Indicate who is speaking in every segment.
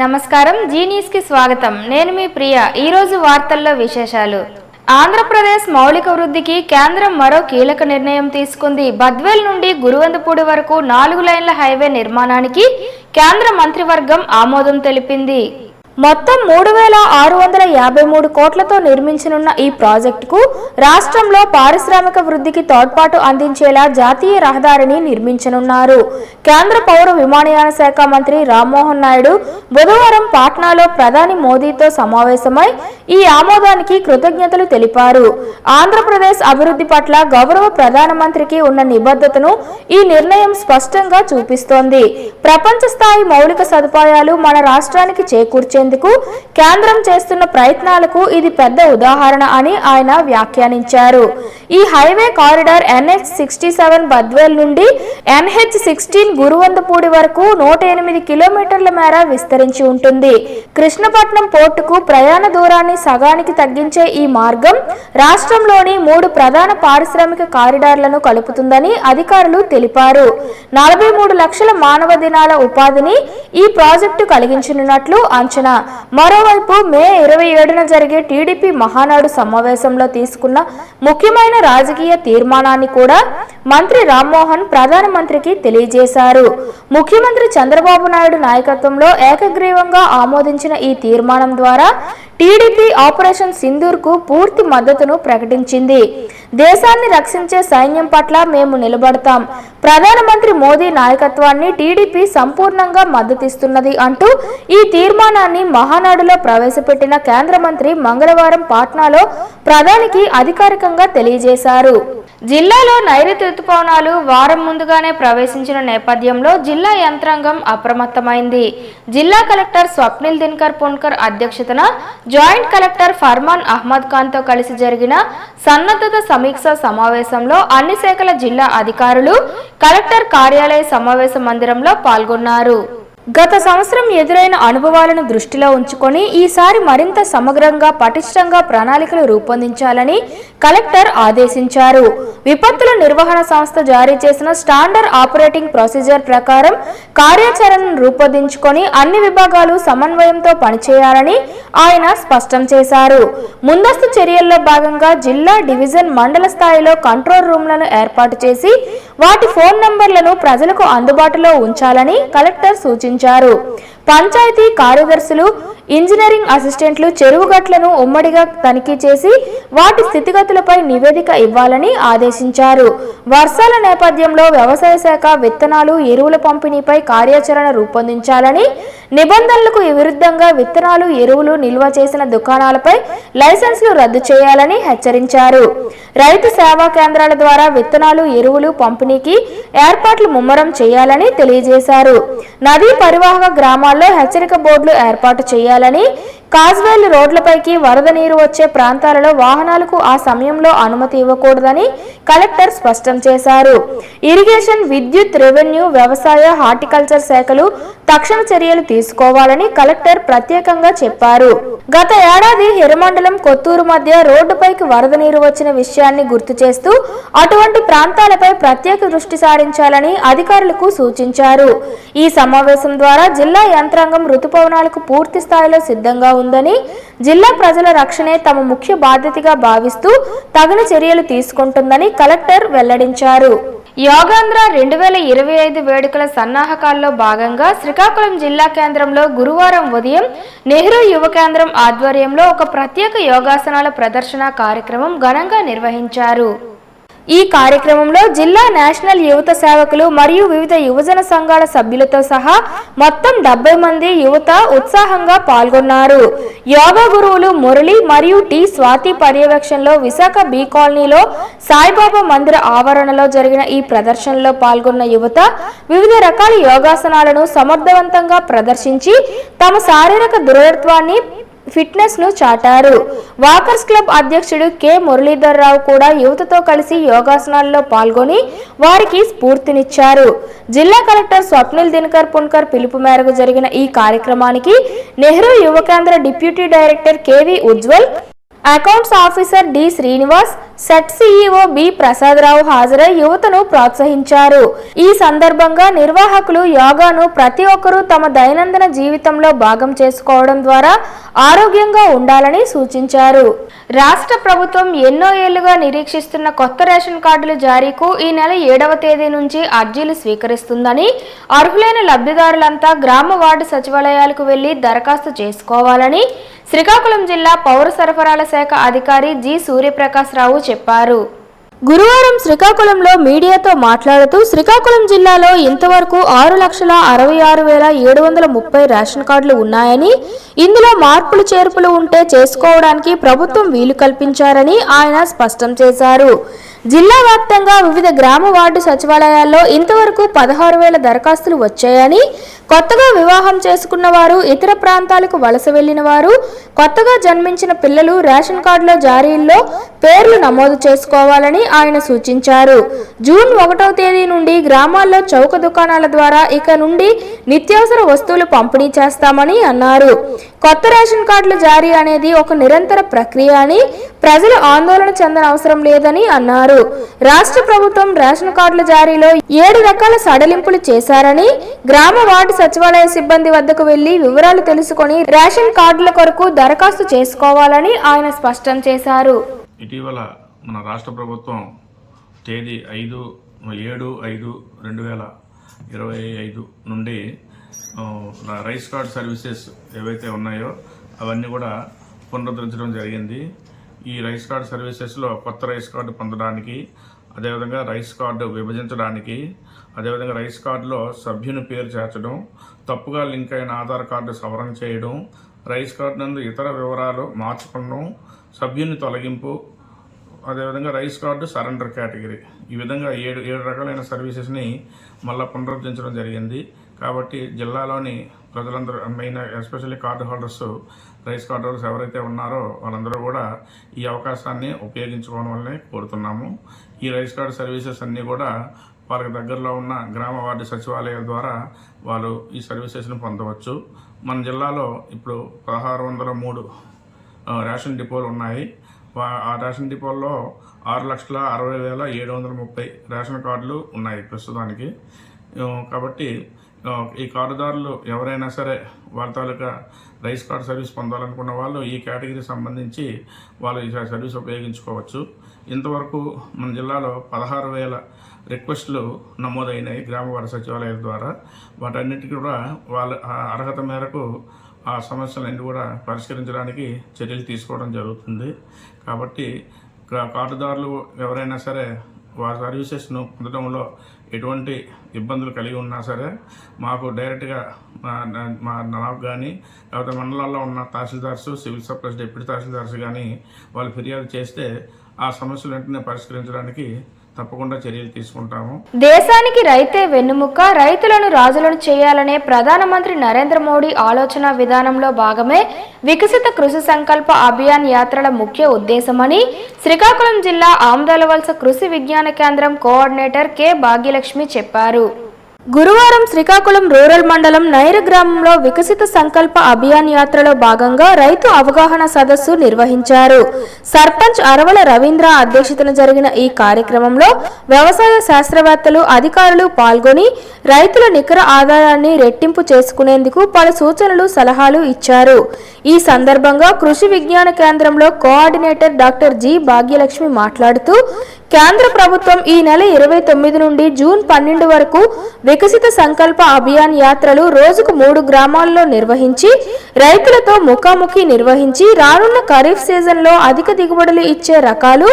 Speaker 1: నమస్కారం G news కి స్వాగతం. నేను మీ ప్రియ. ఈ రోజు వార్తల్లో విశేషాలు. ఆంధ్రప్రదేశ్ మౌలిక వృద్ధికి కేంద్రం మరో కీలక నిర్ణయం తీసుకుంది. బద్వేల్ నుండి గురువందపూడి వరకు 4 లైన్ల హైవే నిర్మాణానికి కేంద్ర మంత్రివర్గం ఆమోదం తెలిపింది. మొత్తం 3653 కోట్లతో నిర్మించనున్న ఈ ప్రాజెక్టుకు రాష్ట్రంలో పారిశ్రామిక వృద్ధికి తోడ్పాటు అందించేలా జాతీయ రహదారిని నిర్మించనున్నారు. కేంద్ర పౌర విమానయాన శాఖ మంత్రి రామ్మోహన్ నాయుడు బుధవారం పాట్నాలో ప్రధాని మోదీతో సమావేశమై ఈ ఆమోదానికి కృతజ్ఞతలు తెలిపారు. ఆంధ్రప్రదేశ్ అభివృద్ధి పట్ల గౌరవ ప్రధానమంత్రికి ఉన్న నిబద్ధతను ఈ నిర్ణయం స్పష్టంగా చూపిస్తోంది. ప్రపంచ స్థాయి మౌలిక సదుపాయాలు మన రాష్ట్రానికి చేకూర్చే కేంద్రం చేస్తున్న ప్రయత్నాలకు ఇది పెద్ద ఉదాహరణ అని ఆయన వ్యాఖ్యానించారు. ఈ హైవే కారిడార్ NH67 బద్వేల్ నుండి NH16 గురువందపూడి వరకు 108 కిలోమీటర్ల మేర విస్తరించి ఉంటుంది. కృష్ణపట్నం పోర్టుకు ప్రయాణ దూరాన్ని సగానికి తగ్గించే ఈ మార్గం రాష్ట్రంలోని 3 ప్రధాన పారిశ్రామిక కారిడార్లను కలుపుతుందని అధికారులు తెలిపారు. 43 లక్షల మానవ దినాల ఉపాధిని ఈ ప్రాజెక్టు కలిగించనున్నట్లు అంచనా. మరోవైపు మే 27న జరిగే టీడీపీ మహానాడు సమావేశంలో తీసుకున్న ముఖ్యమైన రాజకీయ తీర్మానాన్ని కూడా మంత్రి రామ్మోహన్ ప్రధానమంత్రికి తెలియజేశారు. ముఖ్యమంత్రి చంద్రబాబు నాయుడు నాయకత్వంలో ఏకగ్రీవంగా ఆమోదించిన ఈ తీర్మానం ద్వారా టీడీపీ ఆపరేషన్ సింధూర్ కు పూర్తి మద్దతును ప్రకటించింది. దేశాన్ని రక్షించే సైన్యం పట్ల మేము నిలబడతాం. ప్రధానమంత్రి మోదీ నాయకత్వాన్ని టీడీపీ సంపూర్ణంగా మద్దతిస్తున్నది అంటూ ఈ తీర్మానాన్ని మహానాడులో ప్రవేశపెట్టిన కేంద్ర మంత్రి మంగళవారం పాట్నాలో ప్రధానికి అధికారికంగా తెలియజేశారు. జిల్లాలో నైరుతి రుతుపవనాలు వారం ముందుగానే ప్రవేశించిన నేపథ్యంలో జిల్లా యంత్రాంగం అప్రమత్తమైంది. జిల్లా కలెక్టర్ స్వప్నిల్ దినకర్ పున్కర్ అధ్యక్షతన జాయింట్ కలెక్టర్ ఫర్మాన్ అహ్మద్ ఖాన్ తో కలిసి జరిగిన సన్నద్ధత సమీక్ష సమావేశంలో అన్ని శాఖల జిల్లా అధికారులు కలెక్టర్ కార్యాలయ సమావేశ మందిరంలో పాల్గొన్నారు. గత సంవత్సరం ఎదురైన అనుభవాలను దృష్టిలో ఉంచుకొని ఈసారి మరింత సమగ్రంగా పటిష్టంగా ప్రణాళికలు రూపొందించాలని కలెక్టర్ ఆదేశించారు. విపత్తుల నిర్వహణ సంస్థ జారీ చేసిన స్టాండర్డ్ ఆపరేటింగ్ ప్రొసీజర్ ప్రకారం కార్యాచరణను రూపొందించుకొని అన్ని విభాగాలు సమన్వయంతో పనిచేయాలని ఆయన స్పష్టం చేశారు. ముందస్తు చర్యల్లో భాగంగా జిల్లా, డివిజన్, మండల స్థాయిలో కంట్రోల్ రూమ్లను ఏర్పాటు చేసి వాటి ఫోన్ నంబర్లను ప్రజలకు అందుబాటులో ఉంచాలని కలెక్టర్ సూచించారు. పంచాయతీ కార్యదర్శులు, ఇంజనీరింగ్ అసిస్టెంట్లు చెరువుగట్లను ఉమ్మడిగా తనిఖీ చేసి వాటి స్థితిగతులపై నివేదిక ఇవ్వాలని ఆదేశించారు. వర్షాల నేపథ్యంలో వ్యవసాయ శాఖ విత్తనాలు, ఎరువుల పంపిణీపై కార్యాచరణ రూపొందించాలని, నిబంధనలకు విరుద్ధంగా విత్తనాలు, ఎరువులు నిల్వ చేసిన దుకాణాలపై లైసెన్సులు రద్దు చేయాలని హెచ్చరించారు. రైతు సేవా కేంద్రాల ద్వారా విత్తనాలు, ఎరువులు పంపిణీకి ఏర్పాట్లు ముమ్మరం చేయాలని తెలియజేశారు. నదీ పరివాహక గ్రామాల్లో హెచ్చరిక బోర్డులు ఏర్పాటు చేయాలని, కాజ్వేల్ రోడ్లపైకి వరద నీరు వచ్చే ప్రాంతాలలో వాహనాలకు ఆ సమయంలో అనుమతి ఇవ్వకూడదని కలెక్టర్ స్పష్టం చేశారు. ఇరిగేషన్, విద్యుత్, రెవెన్యూ, వ్యవసాయ, హార్టికల్చర్ శాఖలు తక్షణ చర్యలు తీసుకోవాలని కలెక్టర్ ప్రత్యేకంగా చెప్పారు. గత ఏడాది హిరమండలం, కొత్తూరు మధ్య రోడ్డుపైకి వరద నీరు వచ్చిన విషయాన్ని గుర్తు చేస్తూ అటువంటి ప్రాంతాలపై ప్రత్యేక దృష్టి సారించాలని అధికారులకు సూచించారు. ఈ సమావేశం ద్వారా జిల్లా యంత్రాంగం రుతుపవనాలకు పూర్తి స్థాయిలో సిద్ధంగా ఉందని, జిల్లా ప్రజల రక్షణే తమ ముఖ్య బాధ్యతగా భావిస్తూ తగిన చర్యలు తీసుకుంటుందని కలెక్టర్ వెల్లడించారు. యోగాంధ్ర 2025 వేడుకల సన్నాహకాల్లో భాగంగా శ్రీకాకుళం జిల్లా కేంద్రంలో గురువారం ఉదయం నెహ్రూ యువ కేంద్రం ఆధ్వర్యంలో ఒక ప్రత్యేక యోగాసనాల ప్రదర్శన కార్యక్రమం ఘనంగా నిర్వహించారు. ఈ కార్యక్రమంలో జిల్లా నేషనల్ యువత సేవకులు మరియు వివిధ యువజన సంఘాల సభ్యులతో సహా మొత్తం 70 మంది యువత ఉత్సాహంగా పాల్గొన్నారు. యోగా గురువులు మురళి మరియు టి స్వాతి పర్యవేక్షణలో విశాఖ బి కాలనీలో సాయిబాబా మందిర ఆవరణలో జరిగిన ఈ ప్రదర్శనలో పాల్గొన్న యువత వివిధ రకాల యోగాసనాలను సమర్థవంతంగా ప్రదర్శించి తమ శారీరక దృఢత్వాన్ని, ఫిట్నెస్ ను చాటారు. వాకర్స్ క్లబ్ అధ్యక్షుడు కె మురళీధర్ రావు కూడా యువతతో కలిసి యోగాసనాల్లో పాల్గొని వారికి స్ఫూర్తినిచ్చారు. జిల్లా కలెక్టర్ స్వప్నిల్ దినకర్ పున్కర్ పిలుపు మేరకు జరిగిన ఈ కార్యక్రమానికి Nehru Yuva Kendra deputy director KV Ujwal, accounts officer D Srinivas, set CEO B Prasadarao హాజరై యువతను ప్రోత్సహించారు. ఈ సందర్భంగా నిర్వాహకులు యోగాను ప్రతి ఒక్కరూ తమ దైనందిన జీవితంలో భాగం చేసుకోవడం ద్వారా ఆరోగ్యంగా ఉండాలని సూచించారు. రాష్ట్ర ప్రభుత్వం ఎన్నో ఏళ్లుగా నిరీక్షిస్తున్న కొత్త రేషన్ కార్డుల జారీకు ఈ నెల 7వ తేదీ నుంచి అర్జీలు స్వీకరిస్తుందని, అర్హులైన లబ్ధిదారులంతా గ్రామ వార్డు సచివాలయాలకు వెళ్లి దరఖాస్తు చేసుకోవాలని శ్రీకాకుళం జిల్లా పౌర సరఫరాల శాఖ అధికారి జి సూర్యప్రకాశ్ రావు చెప్పారు. గురువారం శ్రీకాకుళంలో మీడియాతో మాట్లాడుతూ శ్రీకాకుళం జిల్లాలో ఇంతవరకు 6,66,730 రేషన్ కార్డులు ఉన్నాయని, ఇందులో మార్పులు చేర్పులు ఉంటే చేసుకోవడానికి ప్రభుత్వం వీలు కల్పించారని ఆయన స్పష్టం చేశారు. జిల్లా వ్యాప్తంగా వివిధ గ్రామ వార్డు సచివాలయాల్లో ఇంతవరకు 16,000 దరఖాస్తులు వచ్చాయని, కొత్తగా వివాహం చేసుకున్న వారు, ఇతర ప్రాంతాలకు వలస వెళ్లిన వారు, కొత్తగా జన్మించిన పిల్లలు రేషన్ కార్డులో జారీల్లో పేర్లు నమోదు చేసుకోవాలని ఆయన సూచించారు. జూన్ 1వ తేదీ నుండి గ్రామాల్లో చౌక దుకాణాల ద్వారా ఇక నుండి నిత్యావసర వస్తువులు పంపిణీ చేస్తామని అన్నారు. కొత్త రేషన్ కార్డుల జారీ అనేది ఒక నిరంతర ప్రక్రియ అని, ప్రజలు ఆందోళన చెందనవసరం లేదని అన్నారు. రాష్ట్ర ప్రభుత్వం రేషన్ కార్డుల జారీలో 7 రకాల సడలింపులు చేశారని, గ్రామ వార్డు సచివాలయ సిబ్బంది వద్దకు వెళ్లి వివరాలు తెలుసుకొని రేషన్ కార్డుల కొరకు దరఖాస్తు చేసుకోవాలని ఆయన స్పష్టం చేశారు.
Speaker 2: ఇటీవల మన రాష్ట్ర ప్రభుత్వం తేదీ 5/7/2025 నుండి రైస్ కార్డ్ సర్వీసెస్ ఏవైతే ఉన్నాయో అవన్నీ కూడా పునరుద్ధరించడం జరిగింది. ఈ రైస్ కార్డ్ సర్వీసెస్లో కొత్త రైస్ కార్డు పొందడానికి, అదేవిధంగా రైస్ కార్డు విభజించడానికి, అదేవిధంగా రైస్ కార్డులో సభ్యుని పేరు చేర్చడం, తప్పుగా లింక్ అయిన ఆధార్ కార్డు సవరణ చేయడం, రైస్ కార్డు నందు ఇతర వివరాలు మార్చుకోవడం, సభ్యుని తొలగింపు, అదేవిధంగా రైస్ కార్డు సరెండర్ కేటగిరీ, ఈ విధంగా 7 రకాలైన సర్వీసెస్ని మళ్ళీ పునరుద్ధరించడం జరిగింది. కాబట్టి జిల్లాలోని ప్రజలందరూ, main especially card holders, rice card holders ఎవరైతే ఉన్నారో వాళ్ళందరూ కూడా ఈ అవకాశాన్ని ఉపయోగించుకోవడం వల్లనే కోరుతున్నాము. ఈ రైస్ కార్డు సర్వీసెస్ అన్నీ కూడా వాళ్ళకి దగ్గరలో ఉన్న గ్రామ వార్డు సచివాలయాల ద్వారా వాళ్ళు ఈ సర్వీసెస్ను పొందవచ్చు. మన జిల్లాలో ఇప్పుడు 1603 రేషన్ డిపోలు ఉన్నాయి. ఆ రేషన్ డిపోల్లో 6,60,730 రేషన్ కార్డులు ఉన్నాయి ప్రస్తుతానికి. కాబట్టి ఈ కార్డుదారులు ఎవరైనా సరే వాళ్ళ తాలూకా రైస్ కార్డు సర్వీస్ పొందాలనుకున్న వాళ్ళు ఈ కేటగిరీ సంబంధించి వాళ్ళు ఈ సర్వీస్ ఉపయోగించుకోవచ్చు. ఇంతవరకు మన జిల్లాలో 16,000 రిక్వెస్టులు నమోదైనాయి గ్రామ వార్డు సచివాలయాల ద్వారా. వాటన్నిటికీ కూడా వాళ్ళ అర్హత మేరకు ఆ సమస్యలన్నీ కూడా పరిష్కరించడానికి చర్యలు తీసుకోవడం జరుగుతుంది. కాబట్టి కార్డుదారులు ఎవరైనా సరే వారి సర్వీసెస్ను పొందడంలో ఎటువంటి ఇబ్బందులు కలిగి ఉన్నా సరే మాకు డైరెక్ట్గా నాకు కానీ, లేకపోతే మండలాల్లో ఉన్న tahsildars, civil supplies deputy tahsildars కానీ వాళ్ళు ఫిర్యాదు చేస్తే ఆ సమస్యలు వెంటనే పరిష్కరించడానికి తప్పకుండా చర్యలు తీసుకుంటాము.
Speaker 1: దేశానికి రైతే వెన్నుముక్క, రైతులను రాజులను చేయాలనే ప్రధానమంత్రి నరేంద్ర మోడీ ఆలోచన విధానంలో భాగమే వికసిత కృషి సంకల్ప అభియాన్ యాత్రల ముఖ్య ఉద్దేశమని శ్రీకాకుళం జిల్లా ఆమదాలవలస కృషి విజ్ఞాన కేంద్రం కోఆర్డినేటర్ కె భాగ్యలక్ష్మి చెప్పారు. గురువారం శ్రీకాకుళం రూరల్ మండలం నైర గ్రామంలో వికసిత సంకల్ప అభియాన్ యాత్రలో భాగంగా రైతు అవగాహన సదస్సు నిర్వహించారు. సర్పంచ్ అరవల రవీంద్ర అధ్యక్షతన జరిగిన ఈ కార్యక్రమంలో వ్యవసాయ శాస్త్రవేత్తలు, అధికారులు పాల్గొని రైతుల నికర ఆదాయాన్ని రెట్టింపు చేసుకునేందుకు పలు సూచనలు, సలహాలు ఇచ్చారు. ఈ సందర్భంగా కృషి విజ్ఞాన కేంద్రంలో కోఆర్డినేటర్ డాక్టర్ జి భాగ్యలక్ష్మి మాట్లాడుతూ, కేంద్ర ప్రభుత్వం ఈ నెల 29 నుండి జూన్ 12 వరకు వికసిత సంకల్ప అభియాన్ యాత్రలు రోజుకు 3 గ్రామాల్లో నిర్వహించి రైతులతో ముఖాముఖి నిర్వహించి రానున్న ఖరీఫ్ సీజన్లో అధిక దిగుబడులు ఇచ్చే రకాలు,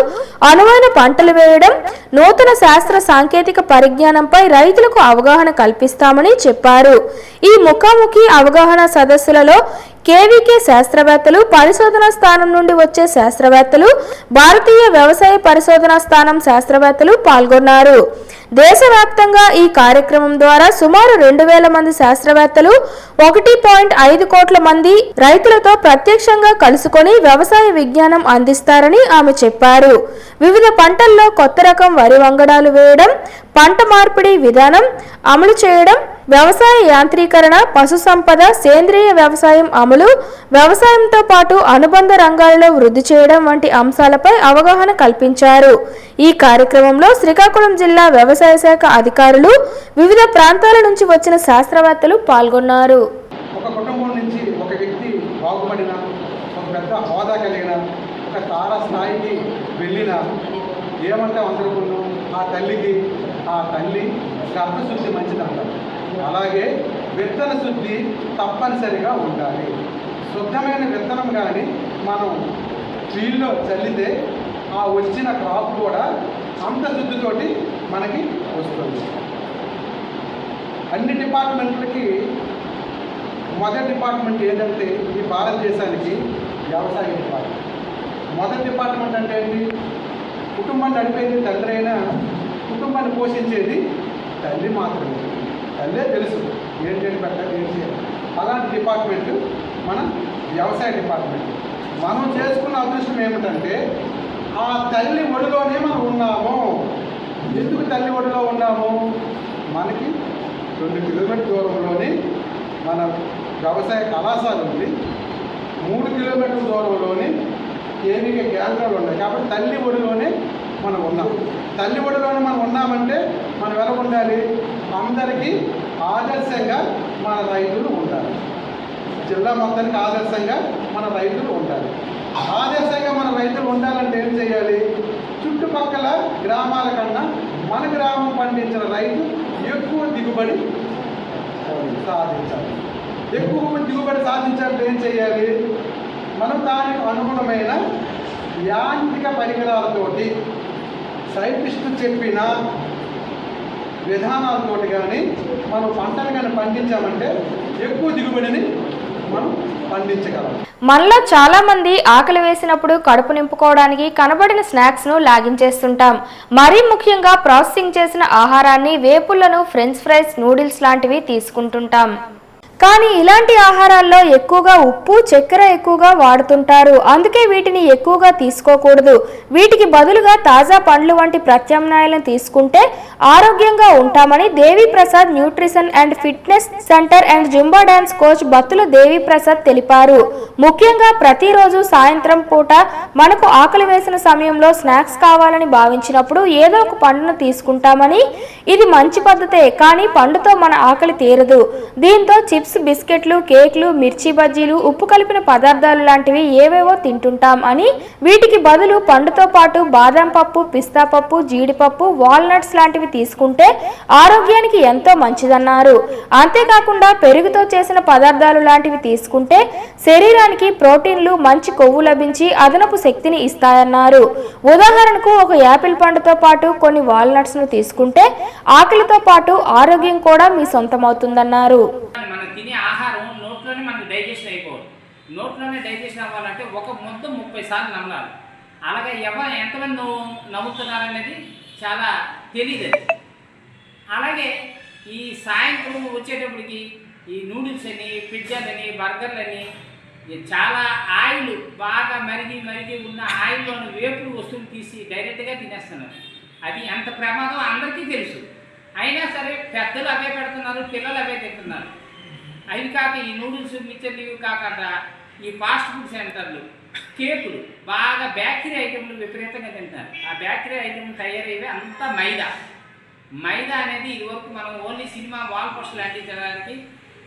Speaker 1: అనువైన పంటలు వేయడం, నూతన శాస్త్ర సాంకేతిక పరిజ్ఞానంపై రైతులకు అవగాహన కల్పిస్తామని చెప్పారు. ఈ ముఖాముఖి అవగాహన సదస్సులలో కేవీకే శాస్త్రవేత్తలు, పరిశోధనా స్థానం నుండి వచ్చే శాస్త్రవేత్తలు, భారతీయ వ్యవసాయ పరిశోధనా స్థానం శాస్త్రవేత్తలు పాల్గొన్నారు. దేశవ్యాప్తంగా ఈ కార్యక్రమం ద్వారా సుమారు 2,000 మంది శాస్త్రవేత్తలు 1.5 కోట్ల మంది రైతులతో ప్రత్యక్షంగా కలుసుకొని వ్యవసాయ విజ్ఞానం అందిస్తారని ఆమె చెప్పారు. వివిధ పంటల్లో కొత్త రకం వరి వంగడాలు వేయడం, పంట మార్పిడి విధానం అమలు చేయడం, వ్యవసాయ యాంత్రీకరణ, పశు సంపద, సేంద్రియ వ్యవసాయం అమలు, వ్యవసాయంతో పాటు అనుబంధ రంగాలలో వృద్ధి చేయడం వంటి అంశాలపై అవగాహన కల్పించారు. ఈ కార్యక్రమంలో శ్రీకాకుళం జిల్లా వ్యవసాయ శాఖ అధికారులు, వివిధ ప్రాంతాల నుంచి వచ్చిన శాస్త్రవేత్తలు పాల్గొన్నారు.
Speaker 3: ఒక కుటుంబం నుంచి ఒక వ్యక్తి బాగుపడిన, ఒక పెద్ద హోదా కలిగిన, ఒక తారా స్థాయికి వెళ్ళిన ఏమంటే అందరికీ ఆ తల్లి గర్భశుద్ధి మంచిదంటారు. అలాగే విత్తన శుద్ధి తప్పనిసరిగా ఉండాలి. శుద్ధమైన విత్తనం కానీ మనం ఫీల్డ్లో చల్లితే ఆ వచ్చిన క్రాప్ కూడా అంత శుద్ధితోటి మనకి వస్తుంది. అన్ని డిపార్ట్మెంట్లకి మొదటి డిపార్ట్మెంట్ ఏదంటే ఈ భారతదేశానికి వ్యవసాయ డిపార్ట్మెంట్. మొదటి డిపార్ట్మెంట్ అంటే ఏంటి? కుటుంబాన్ని నడిపేది తండ్రి అయినా కుటుంబాన్ని పోషించేది తల్లి మాత్రమే. తల్లే తెలుసు ఏంటంటే పెట్టాలి, ఏం చేయాలి. అలాంటి డిపార్ట్మెంట్ మన వ్యవసాయ డిపార్ట్మెంట్. మనం చేసుకున్న అదృష్టం ఏమిటంటే ఆ తల్లి ఒడిలోనే మనం ఉన్నాము. ఎందుకు తల్లి ఒడిలో ఉన్నాము? మనకి 2 కిలోమీటర్ల దూరంలోనే మన వ్యవసాయ కళాశాల ఉంది. 3 కిలోమీటర్ల దూరంలోనే ఏమిక కేంద్రాలు ఉన్నాయి. కాబట్టి తల్లి ఒడిలోనే మనం ఉన్నాం. తల్లి ఒడిలోనే మనం ఉన్నామంటే మనం ఎలా ఉండాలి? అందరికీ ఆదర్శంగా మన రైతులు ఉండాలి. జిల్లా మొత్తానికి ఆదర్శంగా మన రైతులు ఉండాలి. ఆదర్శంగా మన రైతులు ఉండాలంటే ఏం చేయాలి? చుట్టుపక్కల గ్రామాల కన్నా మన గ్రామం పండించిన రైతు ఎక్కువ దిగుబడి సాధించాలి. ఎక్కువ దిగుబడి సాధించాలంటే ఏం చేయాలి? మనం దానికి అనుగుణమైన యాంత్రిక పరికరాలతోటి, సైంటిస్టు చెప్పిన విధానాలతోటి కానీ మనం పంటలు కానీ పండించామంటే ఎక్కువ దిగుబడిని మనం పండించగలం.
Speaker 1: మనలో చాలా మంది ఆకలి వేసినప్పుడు కడుపు నింపుకోవడానికి కనబడిన స్నాక్స్ ను లాగించేస్తుంటాం. మరీ ముఖ్యంగా ప్రాసెసింగ్ చేసిన ఆహారాన్ని, వేపుళ్లను, ఫ్రెంచ్ ఫ్రైస్, నూడిల్స్ లాంటివి తీసుకుంటుంటాం. కానీ ఇలాంటి ఆహారాల్లో ఎక్కువగా ఉప్పు, చక్కెర ఎక్కువగా వాడుతుంటారు. అందుకే వీటిని ఎక్కువగా తీసుకోకూడదు. వీటికి బదులుగా తాజా పండ్లు వంటి ప్రత్యామ్నాయాలను తీసుకుంటే ఆరోగ్యంగా ఉంటామని Devi Prasad nutrition and fitness centre and Zumba dance coach Battula Devi Prasad తెలిపారు. ముఖ్యంగా ప్రతిరోజు సాయంత్రం పూట మనకు ఆకలి వేసిన సమయంలో స్నాక్స్ కావాలని భావించినప్పుడు ఏదో ఒక పండును తీసుకుంటామని. ఇది మంచి పద్ధతే, కానీ పండుతో మన ఆకలి తీరదు. దీంతో చిప్స్, బిస్కెట్లు, కేక్లు, మిర్చి బజ్జీలు, ఉప్పు కలిపిన పదార్థాలు లాంటివి ఏవేవో తింటుంటాం అని. వీటికి బదులు పండుతో పాటు బాదం పప్పు, పిస్తా పప్పు, జీడిపప్పు, వాల్నట్స్ లాంటివి తీసుకుంటే ఆరోగ్యానికి ఎంతో మంచిదన్నారు. అంతేకాకుండా పెరుగుతో చేసిన పదార్థాలు లాంటివి తీసుకుంటే శరీరానికి ప్రోటీన్లు, మంచి కొవ్వు లభించి అదనపు శక్తిని ఇస్తాయన్నారు. ఉదాహరణకు ఒక యాపిల్ పండుతో పాటు కొన్ని వాల్నట్స్ ను తీసుకుంటే ఆకలితో పాటు ఆరోగ్యం కూడా మీ సొంతమవుతుందన్నారు.
Speaker 4: తినే ఆహారం నోట్లోనే మనకు డైజెషన్ అయిపోవాలి. నోట్లోనే డైజెషన్ అవ్వాలంటే ఒక ముద్ద 30 సార్లు నమ్మాలి. అలాగే ఎంతమంది నవ్వుతున్నారనేది చాలా తెలియదు. అలాగే ఈ సాయంత్రం వచ్చేటప్పటికి ఈ నూడిల్స్ అని, పిజ్జాలని, బర్గర్లని, చాలా ఆయిల్ బాగా మరిగి ఉన్న ఆయిల్లోని వేపుడు వస్తువులు తీసి డైరెక్ట్గా తినేస్తున్నారు. అది ఎంత ప్రమాదం అందరికీ తెలుసు. అయినా సరే పెద్దలు అవే పెడుతున్నారు, పిల్లలు అవే తింటున్నారు. అవి కాక ఈ నూడిల్స్, మిక్చర్లు ఇవి కాకుండా ఈ ఫాస్ట్ ఫుడ్ సెంటర్లు, కేకులు, బాగా బేకరీ ఐటెంలు విపరీతంగా తింటారు. ఆ బేకరీ ఐటెంలు తయారయ్యేవి అంతా మైదా అనేది ఇదివరకు మనం ఓన్లీ సినిమా వాల్ పోస్టర్లు అంటించడానికి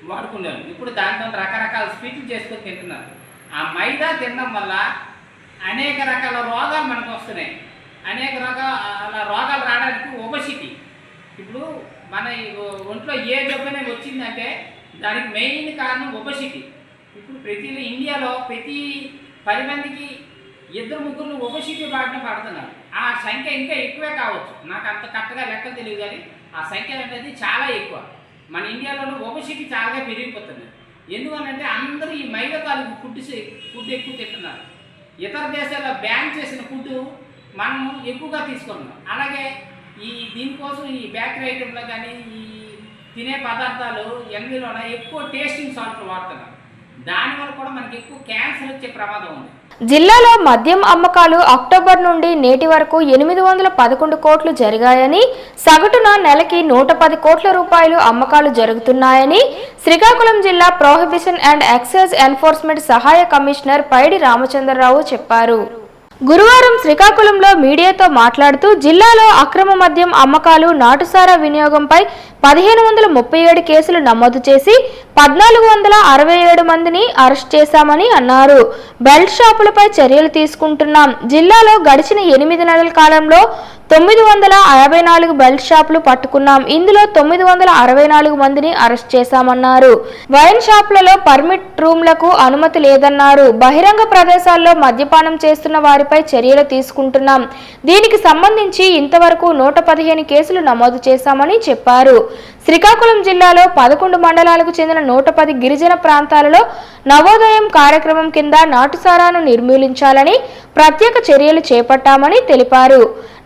Speaker 4: వాడుకున్నాం. ఇప్పుడు దాంతో రకరకాల స్వీట్లు చేసుకొని తింటున్నారు. ఆ మైదా తినడం వల్ల అనేక రకాల రోగాలు మనకు వస్తున్నాయి. అనేక రకాల రోగాలు రావడానికి ఒబెసిటీ. ఇప్పుడు మన ఒంట్లో ఏ జబ్బునే వచ్చిందంటే దానికి మెయిన్ కారణం ఒబెసిటీ. ఇప్పుడు ఇండియాలో ప్రతి 10 మందికి 2-3 ఒబెసిటీ బారిన పడుతున్నారు. ఆ సంఖ్య ఇంకా ఎక్కువే కావచ్చు, నాకు అంత కరెక్ట్గా లెక్కలు తెలియదు. కానీ ఆ సంఖ్య అనేది చాలా ఎక్కువ. మన ఇండియాలో ఒబెసిటీ చాలా పెరిగిపోతుంది. ఎందువల్లంటే అందరూ ఈ మైదా తాలూకు ఫుడ్ ఎక్కువ తింటున్నారు. ఇతర దేశాల్లో బ్యాన్ చేసిన ఫుడ్ మనం ఎక్కువగా తీసుకుంటున్నాం. అలాగే దీనికోసం ఈ బేకరీ ఐటెంలో కానీ ఈ తినే పదార్థాలు ఎన్నిలోన ఎక్కువ టేస్టింగ్ సాల్ట్ వాడుతున్నాం. దానివల్ల కూడా మనకి ఎక్కువ క్యాన్సర్ వచ్చే ప్రమాదం ఉంది.
Speaker 1: జిల్లాలో మద్యం అమ్మకాలు అక్టోబర్ నుండి నేటి వరకు 811 కోట్లు జరిగాయని, సగటున నెలకి 110 కోట్ల రూపాయలు అమ్మకాలు జరుగుతున్నాయని శ్రీకాకుళం జిల్లా ప్రొహిబిషన్ అండ్ ఎక్సైజ్ ఎన్ఫోర్స్మెంట్ సహాయ కమిషనర్ పైడి రామచంద్రరావు చెప్పారు. గురువారం శ్రీకాకుళంలో మీడియాతో మాట్లాడుతూ జిల్లాలో అక్రమ మద్యం అమ్మకాలు, నాటుసారా వినియోగంపై 1537 కేసులు నమోదు చేసి 1467 మందిని అరెస్ట్ చేశామని అన్నారు. బెల్ట్ షాపులపై చర్యలు తీసుకుంటున్నాం. జిల్లాలో గడిచిన 8 నెలల కాలంలో 954 బెల్ట్ షాపులు పట్టుకున్నాం. ఇందులో 964 మందిని అరెస్ట్ చేశామన్నారు. వైన్ షాపులలో పర్మిట్ రూమ్లకు అనుమతి లేదన్నారు. బహిరంగ ప్రదేశాల్లో మద్యపానం చేస్తున్న వారిపై చర్యలు తీసుకుంటున్నాం. దీనికి సంబంధించి ఇంతవరకు 115 కేసులు నమోదు చేశామని చెప్పారు. శ్రీకాకుళం జిల్లాలో 11 మండలాలకు చెందిన 110 గిరిజన ప్రాంతాలలో నవోదయం కార్యక్రమం కింద నాటుసారాను నిర్మూలించాలని ప్రత్యేక చర్యలు చేపట్టామని తెలిపారు.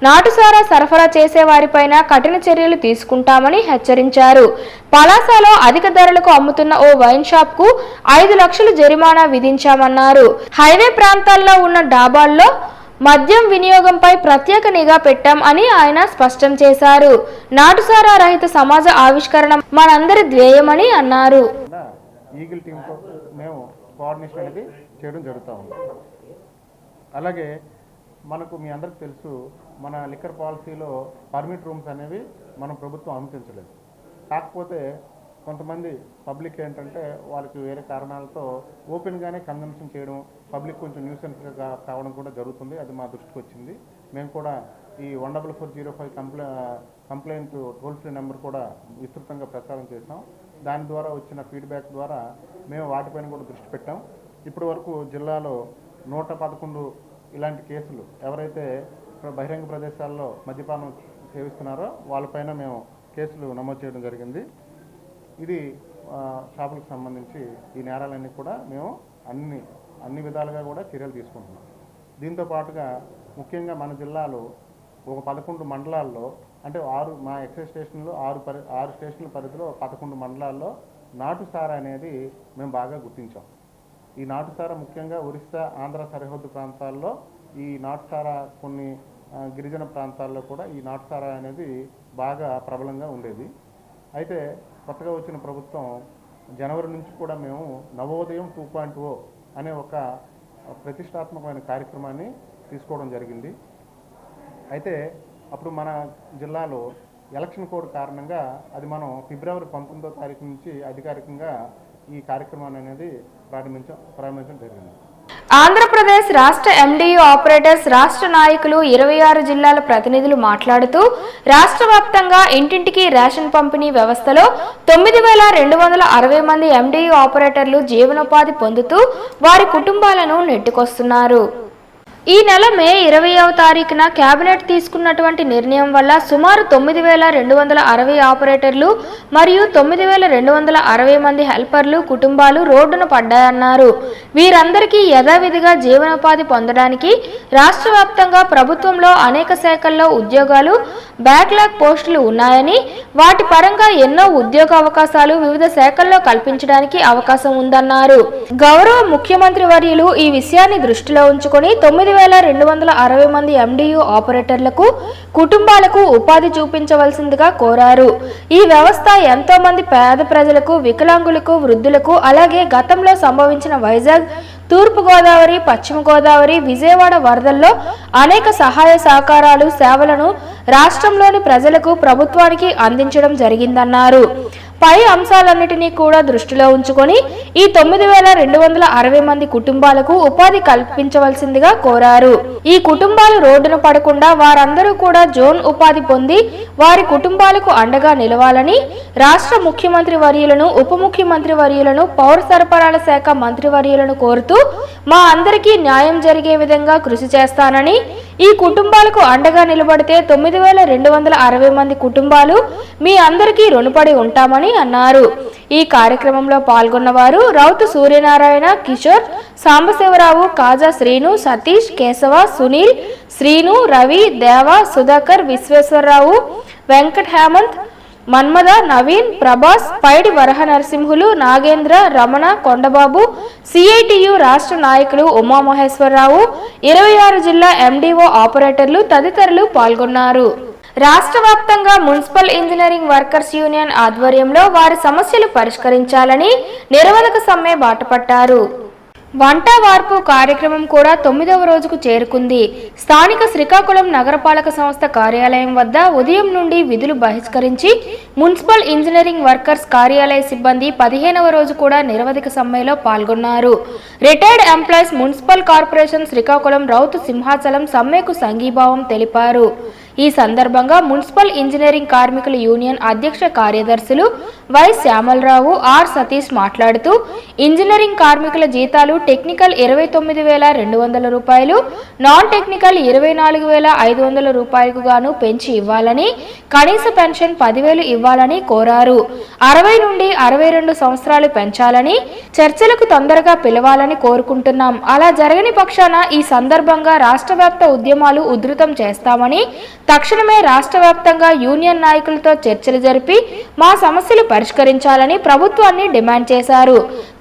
Speaker 1: నాటుసారా సరఫరా చేసే వారిపైన కఠిన చర్యలు తీసుకుంటామని హెచ్చరించారు. పలాసలో అధిక ధరలకు అమ్ముతున్న ఓ వైన్ షాప్ కు 5 లక్షలు జరిమానా విధించామన్నారు. హైవే ప్రాంతాల్లో ఉన్న డాబాల్లో మద్యం వినియోగంపై ప్రత్యేక నిఘా పెట్టాం అని ఆయన స్పష్టం చేశారు. నాటుసారా రహిత సమాజ ఆవిష్కరణ మనందరి ధ్యేయమని అన్నారు.
Speaker 3: ఈగిల్ టీంతో మేము కోఆర్డినేషన్ అనేది చేయడం జరుగుతూ ఉంది. అలాగే మనకు మీ అందరికి తెలుసు, మన లిక్కర్ పాలసీలో పర్మిట్ రూమ్స్ అనేవి మన ప్రభుత్వం అనుమతించలేదు. కాకపోతే కొంతమంది పబ్లిక్ ఏంటంటే వాళ్ళకి వేరే కారణాలతో ఓపెన్గానే కన్జంప్షన్ చేయడం, పబ్లిక్ కొంచెం న్యూసెన్స్గా కావడం కూడా జరుగుతుంది. అది మా దృష్టికి వచ్చింది. మేము కూడా ఈ 14405 కంప్లైంట్ టోల్ ఫ్రీ నెంబర్ కూడా విస్తృతంగా ప్రచారం చేసాం. దాని ద్వారా వచ్చిన ఫీడ్బ్యాక్ ద్వారా మేము వాటిపైన కూడా దృష్టి పెట్టాం. ఇప్పటి వరకు జిల్లాలో 111 ఇలాంటి కేసులు ఎవరైతే బహిరంగ ప్రదేశాల్లో మద్యపానం సేవిస్తున్నారో వాళ్ళపైన మేము కేసులు నమోదు చేయడం జరిగింది. ఇది షాపులకు సంబంధించి ఈ నేరాలన్నీ కూడా మేము అన్ని విధాలుగా కూడా చర్యలు తీసుకుంటున్నాం. దీంతో పాటుగా ముఖ్యంగా మన జిల్లాలో ఒక 11 మండలాల్లో, అంటే మా ఎక్సైజ్ స్టేషన్లో 6 స్టేషన్ల పరిధిలో 11 మండలాల్లో నాటుసారా అనేది మేము బాగా గుర్తించాం. ఈ నాటుసారా ముఖ్యంగా ఒరిస్సా, ఆంధ్ర సరిహద్దు ప్రాంతాల్లో ఈ నాటుసారా, కొన్ని గిరిజన ప్రాంతాల్లో కూడా ఈ నాటుసారా అనేది బాగా ప్రబలంగా ఉండేది. అయితే కొత్తగా వచ్చిన ప్రభుత్వం జనవరి నుంచి కూడా మేము నవోదయం 2.0 అనే ఒక ప్రతిష్టాత్మకమైన కార్యక్రమాన్ని తీసుకోవడం జరిగింది. అయితే అప్పుడు మన జిల్లాలో ఎలక్షన్ కోడ్ కారణంగా అది మనం ఫిబ్రవరి 19వ తారీఖు నుంచి అధికారికంగా ఈ కార్యక్రమాన్ని అనేది ప్రారంభించడం జరిగింది.
Speaker 1: ఆంధ్రప్రదేశ్ రాష్ట్ర ఎండియు ఆపరేటర్స్ రాష్ట్ర నాయకులు 26 జిల్లాల ప్రతినిధులు మాట్లాడుతూ రాష్ట్ర వ్యాప్తంగా ఇంటింటికి రేషన్ పంపిణీ వ్యవస్థలో 9260 మంది ఎండియు ఆపరేటర్లు జీవనోపాధి పొందుతూ వారి కుటుంబాలను నెట్టుకొస్తున్నారు. ఈ నెల మే 20వ తారీఖున కేబినెట్ తీసుకున్నటువంటి నిర్ణయం వల్ల సుమారు 9260 ఆపరేటర్లు మరియు 9260 మంది హెల్పర్లు కుటుంబాలు రోడ్డున పడ్డాయన్నారు. వీరందరికీ యథావిధిగా జీవనోపాధి పొందడానికి రాష్ట్ర వ్యాప్తంగా ప్రభుత్వంలో అనేక శాఖల్లో ఉద్యోగాలు, బ్యాక్లాగ్ పోస్టులు ఉన్నాయని, వాటి పరంగా ఎన్నో ఉద్యోగ అవకాశాలు వివిధ శాఖల్లో కల్పించడానికి అవకాశం ఉందన్నారు. గౌరవ ముఖ్యమంత్రి వర్యులు ఈ విషయాన్ని దృష్టిలో ఉంచుకొని 9260 మంది ఎండియు ఆపరేటర్లకు కుటుంబాలకు ఉపాధి చూపించవలసిందిగా కోరారు. ఈ వ్యవస్థ ఎంతో మంది పేద ప్రజలకు, వికలాంగులకు, వృద్ధులకు, అలాగే గతంలో సంభవించిన వైజాగ్, తూర్పు గోదావరి, పశ్చిమ గోదావరి, విజయవాడ వరదల్లో అనేక సహాయ సహకారాలు, సేవలను రాష్ట్రంలోని ప్రజలకు, ప్రభుత్వానికి అందించడం జరిగిందన్నారు. పై అంశాలన్నిటినీ కూడా దృష్టిలో ఉంచుకొని ఈ 9260 మంది కుటుంబాలకు ఉపాధి కల్పించవలసిందిగా కోరారు. ఈ కుటుంబాలు రోడ్డున పడకుండా వారందరూ కూడా జోన్ ఉపాధి పొంది వారి కుటుంబాలకు అండగా నిలవాలని రాష్ట్ర ముఖ్యమంత్రి వర్యులను, ఉప ముఖ్యమంత్రి వర్యులను, పౌర సరఫరాల శాఖ మంత్రి వర్యులను కోరుతూ మా అందరికీ న్యాయం జరిగే విధంగా కృషి చేస్తానని, ఈ కుటుంబాలకు అండగా నిలబడితే 9260 మంది కుటుంబాలు మీ అందరికీ రుణపడి ఉంటామని అన్నారు. ఈ కార్యక్రమంలో పాల్గొన్న వారు రౌతు సూర్యనారాయణ, కిషోర్, సాంబశివరావు, కాజా శ్రీను, సతీష్, కేశవ, సునీల్, శ్రీను, రవి, దేవ, సుధాకర్, విశ్వేశ్వరరావు, వెంకట్, హేమంత్, మన్మద, నవీన్, ప్రభాస్, పైడి వరహ నరసింహులు, నాగేంద్ర, రమణ, కొండబాబు, సిఐటియు రాష్ట్ర నాయకులు ఉమామహేశ్వరరావు, 26 జిల్లా ఎండిఓ ఆపరేటర్లు తదితరులు పాల్గొన్నారు. రాష్ట్ర వ్యాప్తంగా మున్సిపల్ ఇంజనీరింగ్ వర్కర్స్ యూనియన్ ఆధ్వర్యంలో వారి సమస్యలు పరిష్కరించాలని నిరవధిక సమ్మె బాటపట్టారు. వంట వార్పు కార్యక్రమం కూడా 9వ రోజుకు చేరుకుంది. స్థానిక శ్రీకాకుళం నగరపాలక సంస్థ కార్యాలయం వద్ద ఉదయం నుండి విధులు బహిష్కరించి మున్సిపల్ ఇంజనీరింగ్ వర్కర్స్ కార్యాలయ సిబ్బంది 15వ రోజు కూడా నిరవధిక సమ్మెలో పాల్గొన్నారు. Retired employees municipal corporation Srikakulam Routhu Simhachalam సమ్మెకు సంఘీభావం తెలిపారు. ఈ సందర్భంగా మున్సిపల్ ఇంజనీరింగ్ కార్మికుల యూనియన్ అధ్యక్ష కార్యదర్శులు వై శ్యామలరావు, ఆర్ సతీష్ మాట్లాడుతూ ఇంజనీరింగ్ కార్మికుల జీతాలు టెక్నికల్ 29,200 రూపాయలు, నాన్ టెక్నికల్ 24,500 రూపాయలకు గాను పెంచి ఇవ్వాలని, కనీస పెన్షన్ 10,000 ఇవ్వాలని కోరారు. 60 నుండి 62 సంవత్సరాలు పెంచాలని, చర్చలకు తొందరగా పిలవాలని కోరుకుంటున్నాం. అలా జరగని పక్షాన ఈ సందర్భంగా రాష్ట్ర వ్యాప్త ఉద్యమాలు ఉధృతం చేస్తామని, తక్షణమే రాష్ట్ర వ్యాప్తంగా యూనియన్ నాయకులతో చర్చలు జరిపి మా సమస్యలు పరిష్కరించాలని ప్రభుత్వాన్ని డిమాండ్ చేశారు.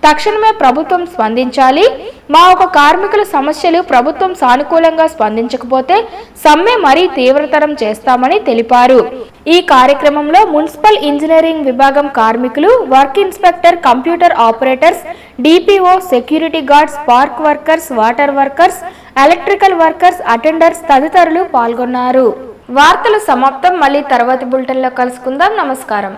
Speaker 1: తక్షణమే ప్రభుత్వం స్పందించాలి. మా ఒక కార్మికుల సమస్యలు ప్రభుత్వం సానుకూలంగా స్పందించకపోతే సమ్మె మరీ తీవ్రతరం చేస్తామని తెలిపారు. ఈ కార్యక్రమంలో మున్సిపల్ ఇంజనీరింగ్ విభాగం కార్మికులు, work inspector, computer operators, DPO, security guards, park workers, water workers, electrical workers, attenders తదితరులు పాల్గొన్నారు. వార్తలు సమాప్తం. మళ్ళీ తర్వాతి బులెటిన్లో కలుసుకుందాం. నమస్కారం.